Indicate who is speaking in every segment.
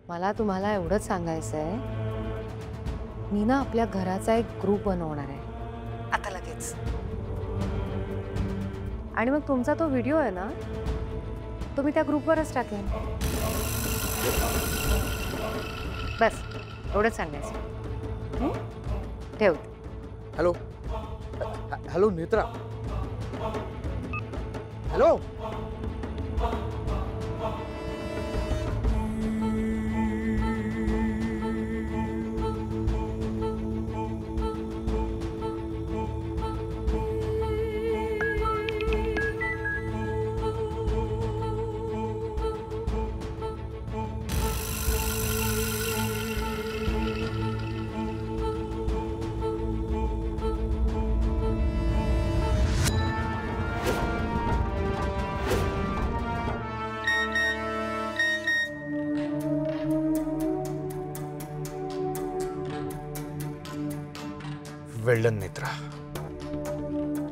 Speaker 1: मला तुम्हाला एवढंच सांगायचं आहे, मी ना आपल्या घराचा एक ग्रुप बनवणार आहे आता लगेच. आणि मग तुमचा तो व्हिडिओ आहे ना, तो मी त्या ग्रुपवरच टाकेन. बस एवढंच सांगायचं. ठेवते.
Speaker 2: Hello hello Netra. हॅलो. वेल डन नेत्रा.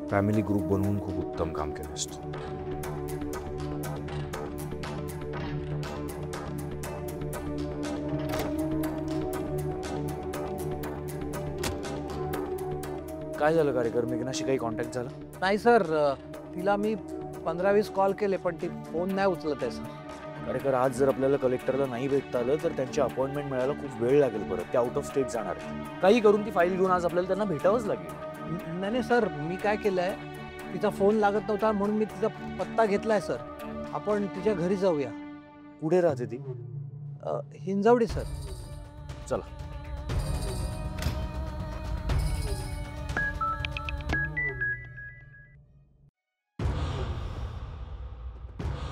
Speaker 2: फॅमिली ग्रुप बनवून खूप उत्तम काम केलंस तू. काय झालं कार्यक्रम? मेघनाशी काही कॉन्टॅक्ट झाला
Speaker 3: नाही सर. तिला मी 15-20 कॉल केले पण ती फोन नाही उचलत आहे सर.
Speaker 2: कार्यकर आज जर आपल्याला कलेक्टरला नाही भेटता आलं तर त्यांची अपॉइंटमेंट मिळायला खूप वेळ लागेल. परत ते आउट ऑफ स्टेट जाणार आहे. काही करून ती फाईल घेऊन आज आपल्याला त्यांना भेटावंच लागेल.
Speaker 3: नाही नाही सर, मी काय केलंय, तिचा फोन लागत नव्हता म्हणून मी तिचा पत्ता घेतलाय सर. आपण तिच्या घरी जाऊया.
Speaker 2: कुठे राहते ती?
Speaker 3: हिंजवडी सर.
Speaker 2: चला.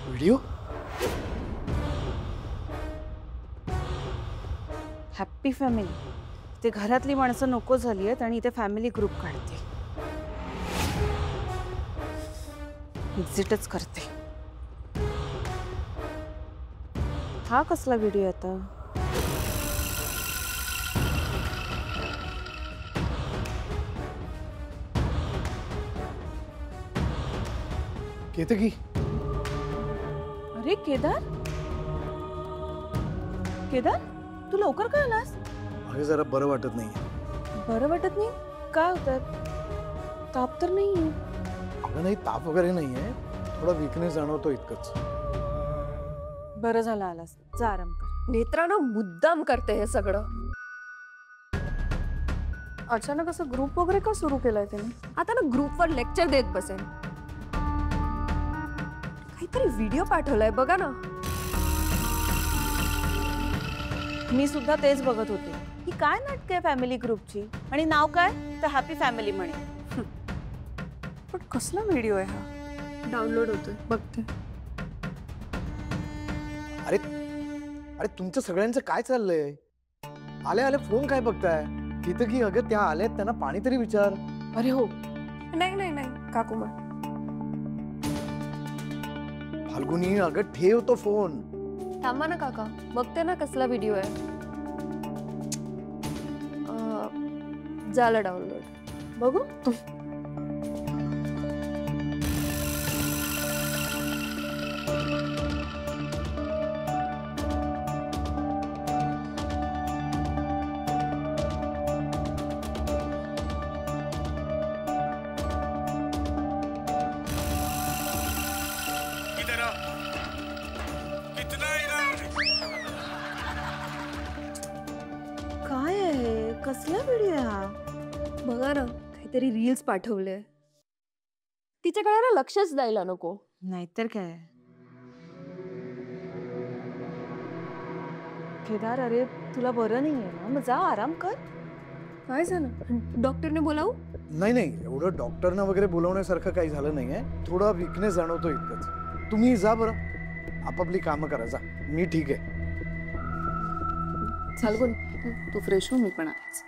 Speaker 2: व्हिडिओ.
Speaker 4: Happy family. ते घरातली माणसं नको झाली आहेत आणि इथे फॅमिली ग्रुप काढते. एक्झिटच करते. हा कसला व्हिडिओ आता?
Speaker 2: केतकी.
Speaker 4: अरे केदार, केदार तू लवकर का आलास?
Speaker 2: अरे जरा बरं वाटत नाहीये.
Speaker 4: बरं वाटत नाही? काय होतं? ताप तर नाही?
Speaker 2: अगं नाही, ताप वगैरे नाहीये, थोडा वीकनेस जाणवतो इतकंच.
Speaker 4: बरं झालं आलास. जा आराम कर.
Speaker 1: नेत्रानं मुद्दाम करते हे सगळं. अचानक असं ग्रुप वगैरे का सुरू केलाय त्याने? आता ना ग्रुपवर लेक्चर देत बसेन. काहीतरी व्हिडिओ पाठवलाय बघा ना.
Speaker 4: मी सुद्धा तेच बघत होते. ही काय नाटक आहे फॅमिली ग्रुपची? आणि नाव काय? तर हॅपी फॅमिली म्हणे.
Speaker 1: पण कसला व्हिडिओ आहे हा? डाउनलोड होतोय, बघते.
Speaker 2: अरे अरे तुमचं सगळ्यांचं काय चाललंय? आले आले फोन काय बघताय? केतकी अगं त्या आल्यात, त्यांना पाणी तरी विचार.
Speaker 1: अरे हो. नाही नाही नाही काकू.
Speaker 2: फाल्गुनी अगं ठेव तो फोन.
Speaker 1: थांबा ना काका, बघते ना कसला व्हिडिओ आहे. झालं डाउनलोड. बघू.
Speaker 4: काय आहे? कसला व्हिडिओ हा?
Speaker 1: बघा ना, काहीतरी रील्स पाठवले. तिच्याकडे ना लक्षच द्यायला नको.
Speaker 4: नाहीतर काय. केदार, अरे तुला बरं नाहीये ना? मग जा आराम कर.
Speaker 1: काय झालं? डॉक्टरने बोलावू?
Speaker 2: नाही नाही, एवढं डॉक्टरना वगैरे बोलवण्यासारखं काही झालं नाहीये, थोडा वीकनेस जाणवतो इतकंच. तुम्ही जा बरं, आपापली कामं करा. जा, मी ठीक आहे.
Speaker 4: फाल्गुन, तू फ्रेश हो, मी पण आहेच.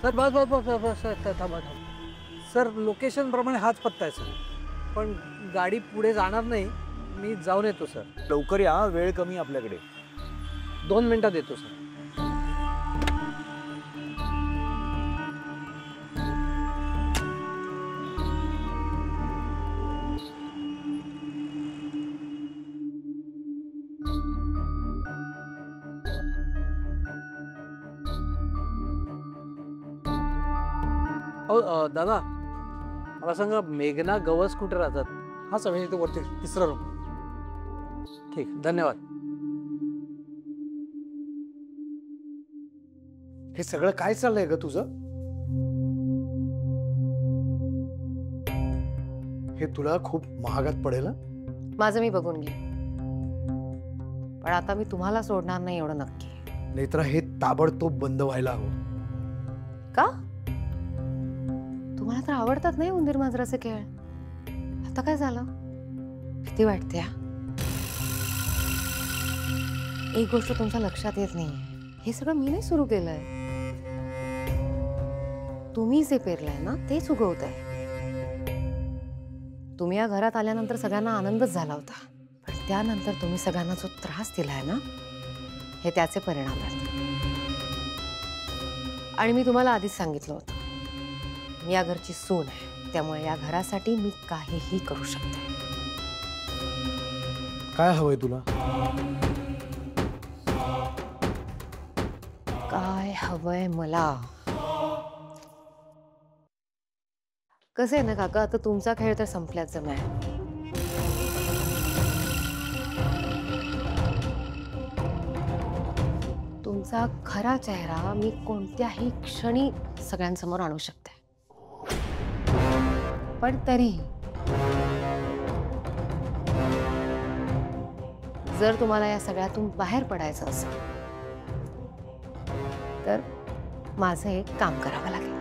Speaker 3: सर बस बस बस बस सर, थांबा. सर लोकेशन प्रमाणे हाच पत्ता आहे सर, पण गाडी पुढे जाणार नाही. मी जाऊन येतो सर.
Speaker 5: लवकर या, वेळ कमी आपल्याकडे.
Speaker 3: 2 मिनिटात येतो सर. दादा मला सांगा, मेघना गवस कुठे राहतात?
Speaker 6: हा सर इथे वरती 3रा रूम.
Speaker 3: ठीक, धन्यवाद.
Speaker 2: हे सगळं काय चाललंय ग तुझं? हे तुला खूप महागात पडेल हं?
Speaker 1: माझं मी बघून घे. पण आता मी तुम्हाला सोडणार नाही एवढं नक्की.
Speaker 2: नेत्रा, हे ताबडतोब बंद व्हायला हवं.
Speaker 1: का? तुम्हाला तर आवडतात नाही उंदीर मांजराचे खेळ. आता काय झालं? किती वाटते हा? एक गोष्ट तुमच्या लक्षात येत नाही, हे सगळं मी नाही सुरू केलंय. तुम्ही जे पेरलंय ना तेच उगवतंय. तुम्ही या घरात आल्यानंतर सगळ्यांना आनंदच झाला होता, पण त्यानंतर तुम्ही सगळ्यांना जो त्रास दिलाय ना, हे त्याचे परिणाम आहेत. आणि मी तुम्हाला आधीच सांगितलं होतं, मी या घरची सून आहे, त्यामुळे या घरासाठी मी काहीही करू शकते.
Speaker 2: काय हवंय तुला?
Speaker 1: काय हवंय मला? कसं आहे ना काका, आता तुमचा खेळ तर संपल्याच जमा आहे. तुमचा खरा चेहरा मी कोणत्याही क्षणी सगळ्यांसमोर आणू शकते. पण तरी जर तुम्हाला या सगळ्यातून बाहेर पडायचं असेल तर माझं एक काम करावं लागेल.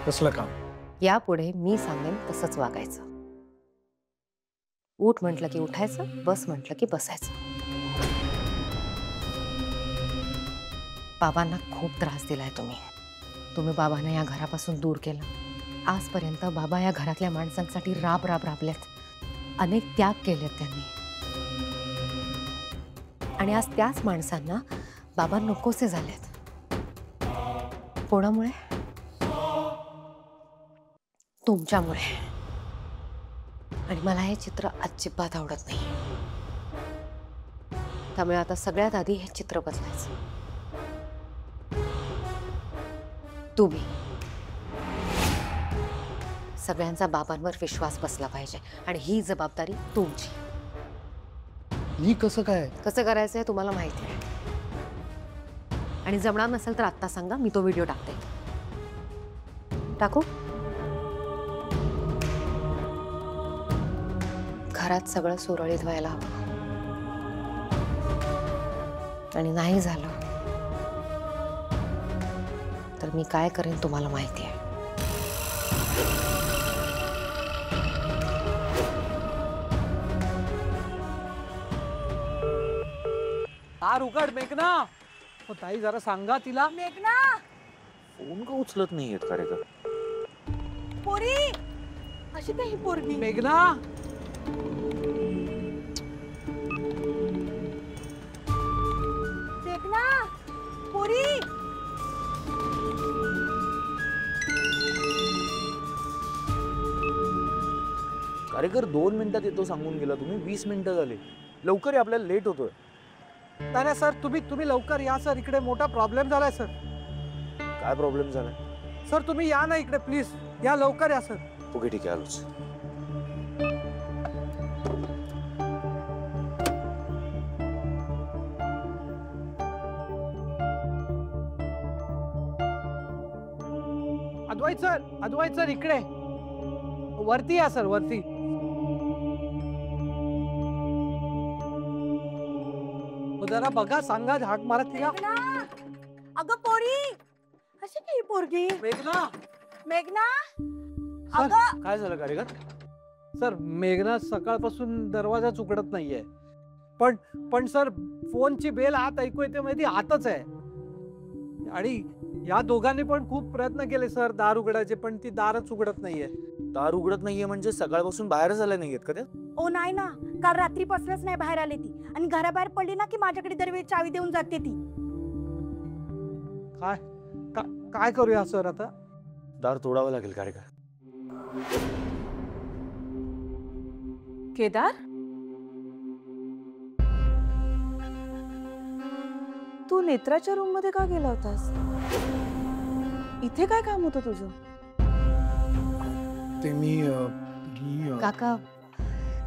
Speaker 2: कसलं काम?
Speaker 1: यापुढे मी सांगेन तसंच वागायचं. उठ म्हटलं की उठायचं, बस म्हटलं की बसायचं. बाबांना खूप त्रास दिलाय तुम्ही. तुम्ही बाबांना या घरापासून दूर केलं. आजपर्यंत बाबा या घरातल्या माणसांसाठी राब राब राबलेत. अनेक त्याग केलेत त्यांनी. आणि आज त्याच माणसांना बाबा नकोसे झालेत. कोणामुळे? तुमच्यामुळे. आणि मला हे चित्र अजिबात आवडत नाही. त्यामुळे आता सगळ्यात आधी हे चित्र बदलायचं. तुम्ही सगळ्यांचा बाबांवर विश्वास बसला पाहिजे आणि ही जबाबदारी तुमची.
Speaker 2: मी कसं काय?
Speaker 1: कसं करायचं हे तुम्हाला माहिती आहे. आणि जमणार नसेल तर आत्ता सांगा, मी तो व्हिडिओ टाकते. टाकू? घरात सगळं सुरळीत व्हायला हवं. आणि नाही झालं तर मी काय करेन तुम्हाला माहिती आहे.
Speaker 3: दार उघड मेघना. हो ताई, जरा सांगा तिला.
Speaker 4: मेघना,
Speaker 5: फोन का उचलत नाहीयेत कार्यकर?
Speaker 4: पोरी, अशी काही पोरगी.
Speaker 3: मेघना,
Speaker 4: मेघना, पोरी.
Speaker 5: कार्यकर 2 मिनिटात येतो सांगून गेला तुम्ही. 20 मिनिटं झाली. लवकर या, आपल्याला लेट होतोय.
Speaker 3: नाही सर, तुम्ही लवकर या सर. इकडे मोठा प्रॉब्लेम झालाय सर.
Speaker 5: काय प्रॉब्लेम झालाय?
Speaker 3: सर तुम्ही या ना इकडे प्लीज. या, लवकर या सर.
Speaker 5: ओके ठीक आहे, आलोच.
Speaker 3: अद्वैत सर इकडे वरती या सर, वरती. जरा बघा, सांगा, हाक मारा तिला.
Speaker 4: अगं पोरी, अशी काही पोरगी.
Speaker 3: मेघना,
Speaker 4: मेघना,
Speaker 3: सर,
Speaker 4: अगं.
Speaker 3: काय झालं कार्यकर? सर, मेघना सकाळपासून दरवाजाच उघडत नाहीये. पण सर, फोनची बेल आत ऐकू येते, माहिती आतच आहे. आणि या दोघांनी पण खूप प्रयत्न केले सर दार उघडायचे, पण ती दारच उघडत नाहीये.
Speaker 5: दार उघडत नाहीये म्हणजे सकाळपासून बाहेरच आले नाहीयेत का त्या?
Speaker 7: ओ नाही ना, काल रात्रीपासूनच नाही बाहेर आली ती. आणि घराबाहेर पडली ना की माझ्याकडे दरवेळी चावी देऊन जाते ती.
Speaker 3: काय करूया सर आता?
Speaker 5: दार तोडावं लागेल कारेकर.
Speaker 4: केदार, तू नेत्राच्या रूम मध्ये का गेला होतास? इथे काय काम होतं तुझं?
Speaker 2: ते मी
Speaker 1: काका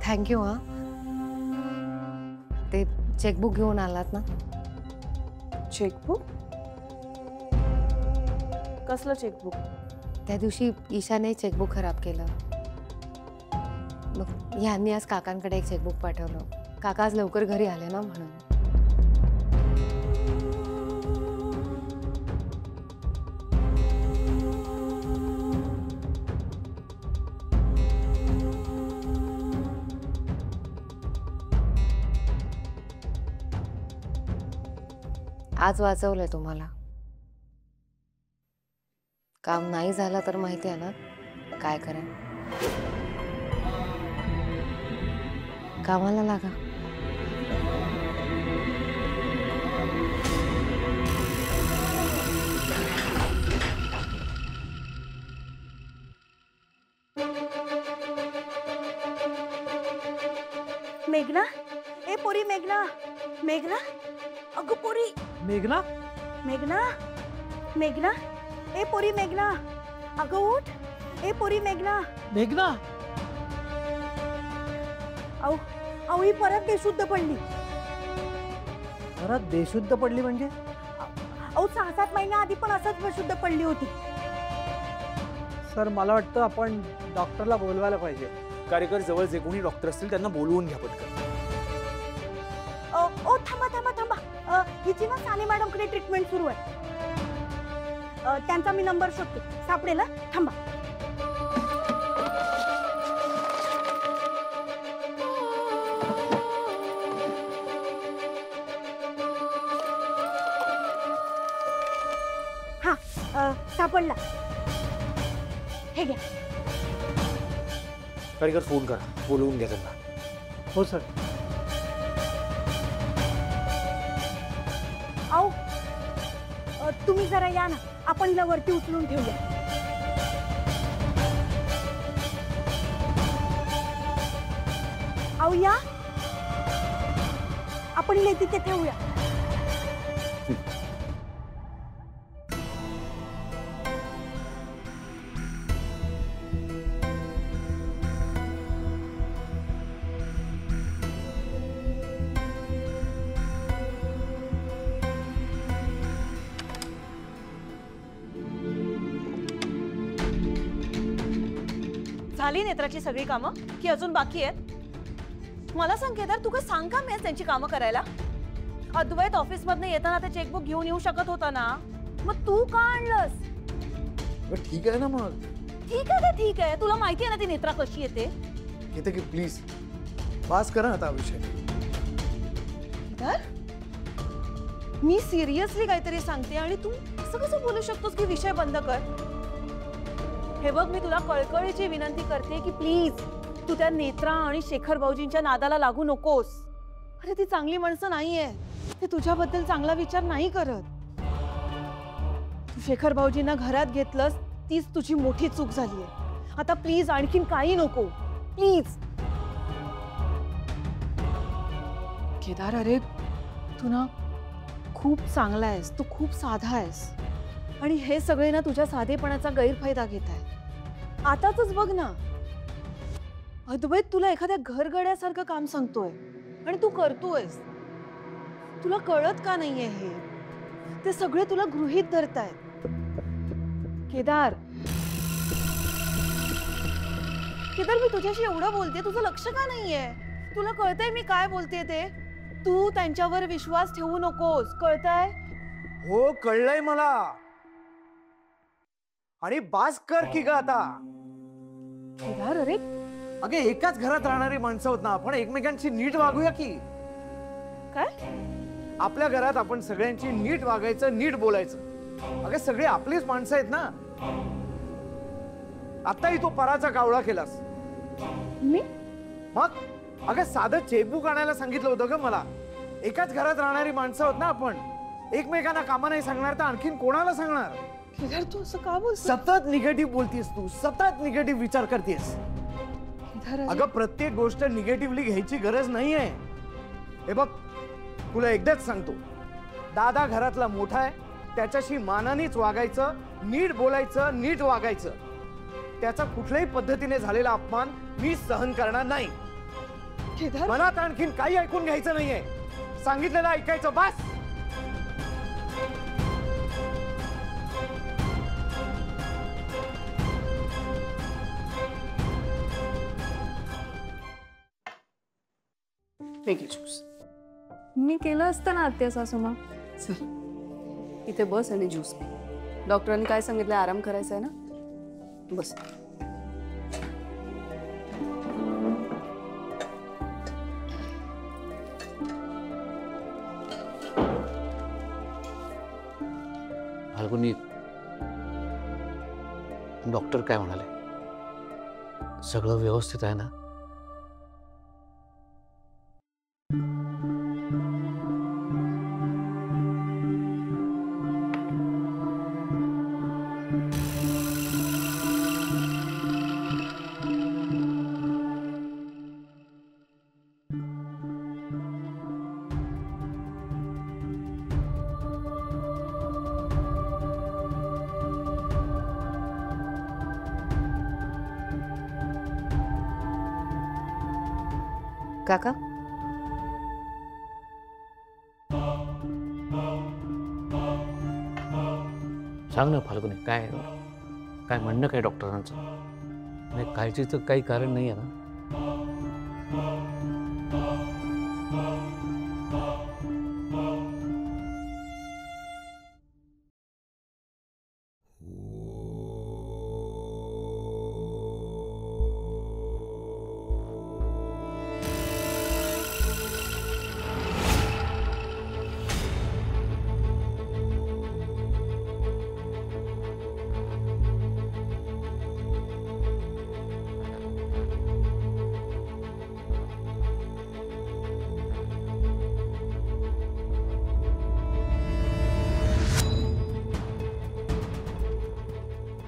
Speaker 1: थँक्यू हा. ते चेकबुक घेऊन आलात ना?
Speaker 4: चेकबुक? कसलं चेकबुक?
Speaker 1: त्या दिवशी ईशाने चेकबुक खराब केलं. मग ह्यांनी आज काकांकडे एक चेकबुक पाठवलं. काका आज लवकर घरी आले ना म्हणून. आज वाचवलंय तुम्हाला. काम नाही झालं तर माहिती आहे ना काय करेन. कामाला लागा.
Speaker 7: मेघना, ए पोरी मेघना, मेघना, अगं पोरी
Speaker 3: मेघना,
Speaker 7: मेघना, मेघना, ए पोरी मेघना, अगं उठ. ए पोरी मेघना.
Speaker 3: मेघना,
Speaker 7: अहो अहो ही परत बेशुद्ध पडली.
Speaker 3: परत बेशुद्ध पडली म्हणजे?
Speaker 7: अहो 6-7 महिन्याआधी पण असंच बेशुद्ध पडली होती.
Speaker 3: सर मला वाटतं आपण डॉक्टरला बोलवायला पाहिजे.
Speaker 5: कारेकर जवळ जे कोणी डॉक्टर असतील त्यांना बोलवून घ्या पटकन.
Speaker 7: ओ थांबा थांबा थांबा. हिची ना साने मॅडम कडे ट्रीटमेंट सुरू आहे. त्यांचा मी नंबर शोधते. सापडेल ना? थांबा. हा सापडला. हे घ्या.
Speaker 5: कारेकर फोन करा, बोलवून घ्या त्यांना.
Speaker 3: हो सर.
Speaker 7: आओ तुम्ही जरा या ना, आपण हिला वरती उचलून ठेवूया. आओ या, आपण हिला तिथे ठेवूया.
Speaker 4: झाली नेत्राची सगळी कामं की अजून बाकी आहेत? मला सांग केदार, तू काय सांग का मी त्यांची कामं करायला? अद्वैत ऑफिस मधनं येताना ते चेकबुक घेऊन येऊ शकत होता ना, मग तू का आणलंस?
Speaker 2: ठीक आहे ना मग.
Speaker 4: ठीक आहे ते ठीक आहे. तुला माहिती आहे ना ती नेत्रा कशी येते.
Speaker 2: येते की प्लीज पास करा आता विषय.
Speaker 4: केदार, मी सिरियसली काहीतरी सांगते आणि तू असं कसं बोलू शकतोस की विषय बंद कर? हे बघ, मी तुला कळकळीची विनंती करते की प्लीज तू त्या नेत्रा आणि शेखर भाऊजींच्या नादाला लागू नकोस. अरे ती चांगली माणसं नाहीये. ते तुझ्याबद्दल चांगला विचार नाही करत. तू शेखर भाऊजींना घरात घेतलंस तीच तुझी मोठी चूक झालीये. आता प्लीज आणखीन काही नको प्लीज. केदार, अरे तू ना खूप चांगला आहेस, तू खूप साधा आहेस आणि हे सगळे ना तुझ्या साधेपणाचा गैरफायदा घेत आहे. आताच बघ ना, अद्वैत तुला एखाद्या घरगड्यासारखं काम सांगतोय आणि तू करतोयस. तुला कळत का नाहीये हे? ते सगळे तुला गृहीत धरतायत. केदार, केदार, मी तुझ्याशी एवढं बोलते, तुझं लक्ष का नाहीये? तुला कळतंय मी काय बोलते ते? तू त्यांच्यावर विश्वास ठेवू नकोस, कळतंय?
Speaker 2: हो कळलंय मला. आणि बास कर की ग आता.
Speaker 4: केदार, अरे
Speaker 2: अगे एकाच घरात राहणारी माणसं आहोत ना आपण, एकमेकांची नीट वागूया की.
Speaker 4: काय?
Speaker 2: आपल्या घरात आपण सगळ्यांची नीट वागायचं, नीट बोलायचं. अगं सगळे आपलीच माणसं आहेत ना. आताही तो पराचा कावळा केलास.
Speaker 7: मी
Speaker 2: मग अगं साधं चेकबुक आणायला सांगितलं होतं ग मला. एकाच घरात राहणारी माणसं आहोत ना आपण. एकमेकांना कामा नाही सांगणार तर आणखीन कोणाला सांगणार.
Speaker 4: केदार तू असं का बोलतोस?
Speaker 2: सतत निगेटिव्ह बोलतीयस तू, सतत निगेटिव्ह विचार करतेस.
Speaker 4: केदार, अरे,
Speaker 2: अगं प्रत्येक गोष्ट निगेटिव्हली घ्यायची गरज नाहीये. हे बघ तुला एकदाच सांगतो, दादा घरातला मोठा आहे, त्याच्याशी मानानेच वागायचं, नीट बोलायचं, नीट वागायचं. त्याचा कुठल्याही पद्धतीने झालेला अपमान मी सहन करणार नाही.
Speaker 4: केदार,
Speaker 2: मनात आणखीन काही ऐकून घ्यायचं नाहीये. सांगितलेलं ऐकायचं बस.
Speaker 8: वेगळी ज्यूस.
Speaker 9: मी केलं असतं ना आत्या सासूमा.
Speaker 8: चल इथे बस आणि ज्यूस पी. डॉक्टरांनी काय सांगितलं, आराम करायचा आहे ना. बस.
Speaker 6: फाल्गुनी, डॉक्टर काय म्हणाले? सगळं व्यवस्थित आहे ना?
Speaker 1: काका,
Speaker 6: सांग ना फाल्गुनी, काय काय म्हणणं काय डॉक्टरांचं? नाही, काळजीचं काही कारण नाही आहे ना?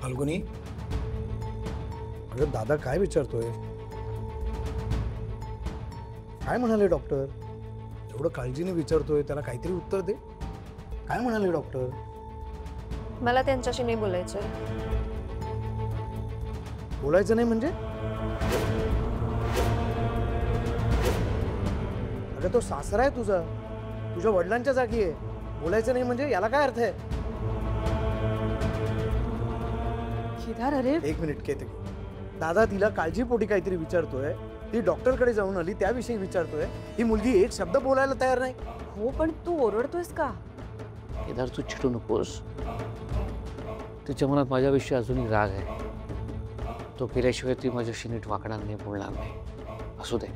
Speaker 2: फाल्गुनी, अगं दादा काय विचारतोय? काय म्हणाले डॉक्टर? एवढं काळजीने विचारतोय, त्याला काहीतरी उत्तर दे. काय म्हणाले डॉक्टर?
Speaker 9: मला त्यांच्याशी नाही बोलायचंय.
Speaker 2: बोलायचं नाही म्हणजे? अगं तो सासरा आहे तुझा, तुझ्या वडिलांच्या जागी आहे. बोलायचं नाही म्हणजे याला काय अर्थ आहे?
Speaker 4: केदार, अरे
Speaker 2: एक मिनिट केते. दादा तिला काळजीपोटी काहीतरी विचारतोय, ती डॉक्टरकडे जाऊन आली त्याविषयी विचारतोय. ही मुलगी एक शब्द बोलायला तयार नाही.
Speaker 4: हो, पण तू ओरडतोयस का?
Speaker 6: केदार, तू चिडू नकोस. तिच्या मनात माझ्याविषयी अजूनही राग आहे. तो केल्याशिवाय ती माझ्याशी नीट वागणार नाही, बोलणार नाही. असू दे.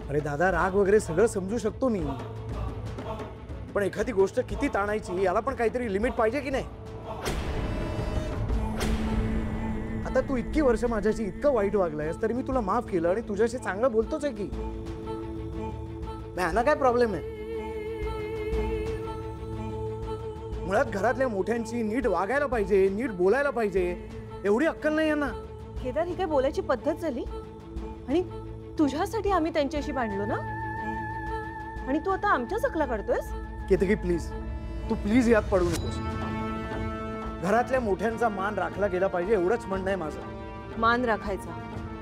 Speaker 2: अरे दादा, राग वगैरे सगळं समजू शकतो मी, पण एखादी गोष्ट किती ताणायची याला पण काहीतरी लिमिट पाहिजे की नाही? आता तू इतकी वर्ष माझ्याशी इतकं वाईट वागलायस तरी मी तुला माफ केलं आणि तुझ्याशी चांगलं बोलतोच आहे की. ह्याला काय प्रॉब्लेम आहे? मुळात घरातल्या मोठ्यांची नीट वागायला पाहिजे, नीट बोलायला पाहिजे, एवढी अक्कल नाही यांना.
Speaker 4: केदार, ही काय बोलायची पद्धत झाली? आणि तुझ्यासाठी आम्ही त्यांच्याशी भांडलो ना, आणि तू आता आमच्या चकला काढतोयस?
Speaker 2: केतकी प्लीज, तू प्लीज यात पडू नकोस. घरातल्या मोठ्यांचा मान राखला गेला पाहिजे एवढंच म्हणणं आहे माझं.
Speaker 4: मान राखायचा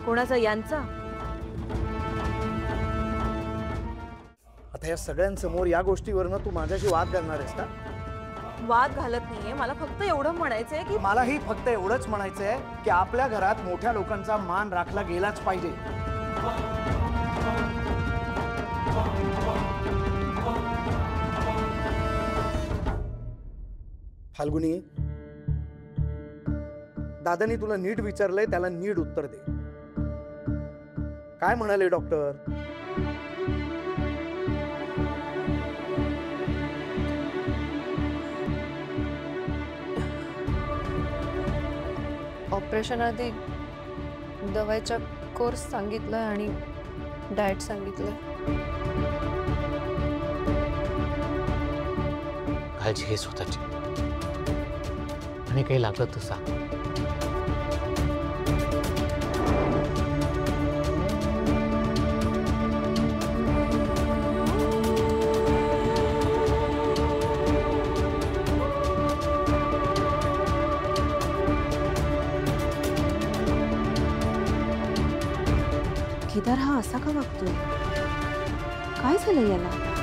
Speaker 4: कोणाचा? यांचा?
Speaker 2: आता या सगळ्यांसमोर या गोष्टीवरनं तू माझ्याशी वाद करणार आहेस का?
Speaker 4: वाद घालत नाहीये. मला फक्त एवढं म्हणायचंय की
Speaker 2: मलाही फक्त एवढंच म्हणायचंय की आपल्या घरात मोठ्या लोकांचा मान राखला गेलाच पाहिजे. फाल्गुनी, दादानी तुला नीट विचारलंय, त्याला नीट उत्तर दे. काय म्हणाले डॉक्टर?
Speaker 9: ऑपरेशन आधी दवाईचा कोर्स सांगितलाय आणि डाएट सांगितलंय.
Speaker 6: काळजी घे स्वतःची आणि काही लागलं तर सांग.
Speaker 4: केदार हा असा का वागतोय? काय झालं याला?